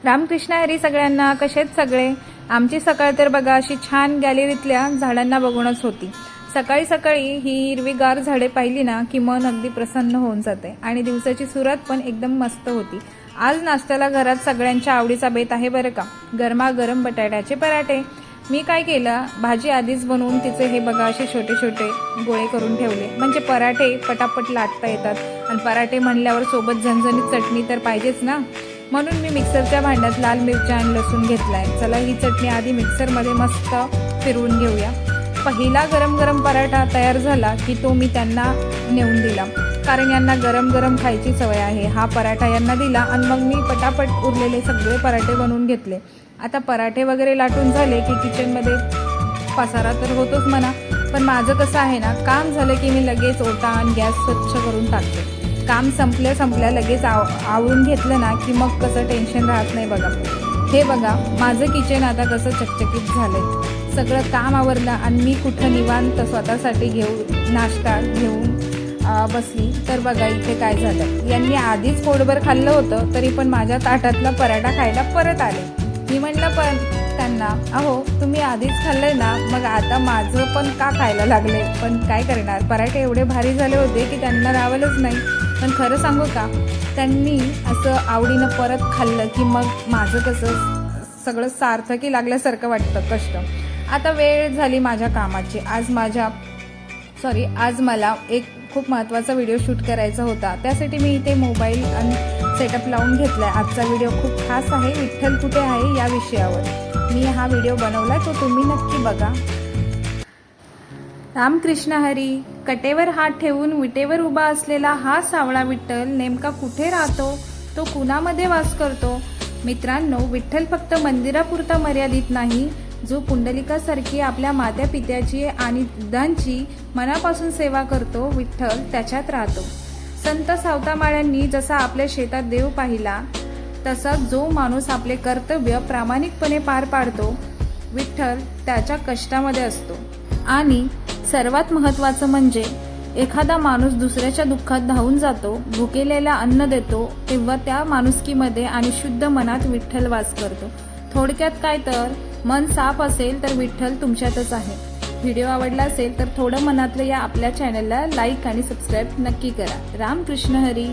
रामकृष्ण हरी सगळ्यांना. कसेत सगळे? आमची सकाळ तर बघा अशी छान गॅलरीतल्या झाडांना बघूनच होती. सकाळी सकाळी ही हिरवीगार झाडे पाहिली ना की मन अगदी प्रसन्न होऊन जाते आणि दिवसाची सुरुवात पण एकदम मस्त होती. आज नाश्त्याला घरात सगळ्यांच्या आवडीचा बेत आहे बरं का, गरमागरम बटाट्याचे पराठे. मी काय केलं, भाजी आधीच बनवून तिचे हे बघा असे छोटे छोटे गोळे करून ठेवले, म्हणजे पराठे पटापट लाटता येतात. आणि पराठे म्हणल्यावर सोबत झणझणीत चटणी तर पाहिजेच ना. म्हणून मी मिक्सरच्या भांड्यात लाल मिरच्या आणि लसूण घेतलाय. चला ही चटणी आधी मिक्सरमध्ये मस्त फिरवून घेऊया. पहिला गरम गरम पराठा तयार झाला की तो मी त्यांना नेऊन दिला, कारण यांना गरम गरम खायची सवय आहे. हा पराठा यांना दिला आणि मग मी पटापट उरलेले सगळे पराठे बनवून घेतले. आता पराठे वगैरे लाटून झाले की किचनमध्ये पसारा तर होतोच म्हणा, पण माझं कसं आहे ना, काम झालं की मी लगेच ओटा आणि गॅस स्वच्छ करून टाकते. काम संपल्या लगेच आवरून घेतलं ना की मग कसं टेन्शन राहत नाही बघा. हे बघा माझं किचन आता कसं चकचकीत झालंय. सगळं काम आवरलं आणि मी कुठं निवांत स्वतःसाठी नाश्ता घेऊन बसली तर बघा इथे काय झालं. यांनी आधीच पोटभर खाल्लं होतं तरी पण माझ्या ताटातला पराठा खायला परत आले. मी म्हणलं पण त्यांना, अहो तुम्ही आधीच खाल्लंय ना, मग आता माझं पण का खायला लागले. पण काय करणार, पराठे एवढे भारी झाले होते की त्यांना रावलंच नाही. पण खरं सांगू का, त्यांनी असं आवडीनं परत खाल्लं की मग माझं कसं सगळं सार्थकी लागल्यासारखं वाटतं कष्ट. आता वेळ झाली माझ्या कामाची. आज मला एक खूप महत्त्वाचा व्हिडिओ शूट करायचा होता. त्यासाठी मी इथे मोबाईल आणि सेटअप लावून घेतलाय. आजचा व्हिडिओ खूप खास आहे, विठ्ठल कुठे आहे या विषयावर मी हा व्हिडिओ बनवलाय, तो तुम्ही नक्की बघा. रामकृष्ण हरी. कटेवर हात ठेवून विटेवर उभा असलेला हा सावळा विठ्ठल नेमका कुठे राहतो, तो कुणामध्ये वास करतो? मित्रांनो, विठ्ठल फक्त मंदिरापुरता मर्यादित नाही. जो पुंडलिकासारखी आपल्या मात्या पित्याची आणि वृद्धांची मनापासून सेवा करतो, विठ्ठल त्याच्यात राहतो. संत सावतामाळ्यांनी जसा आपल्या शेतात देव पाहिला, तसा जो माणूस आपले कर्तव्य प्रामाणिकपणे पार पाडतो, विठ्ठल त्याच्या कष्टामध्ये असतो. आणि सर्वात महत्त्वाचं म्हणजे एखादा माणूस दुसऱ्याच्या दुःखात धावून जातो, भुकेलेला अन्न देतो, तेव्हा त्या माणुसकीमध्ये आणि शुद्ध मनात विठ्ठल वास करतो. थोडक्यात काय तर, मन साफ असेल तर विठ्ठल तुमच्यातच आहे. व्हिडिओ आवडला असेल तर थोडं मनातलं या आपल्या चॅनलला लाईक आणि सबस्क्राईब नक्की करा. रामकृष्ण हरी.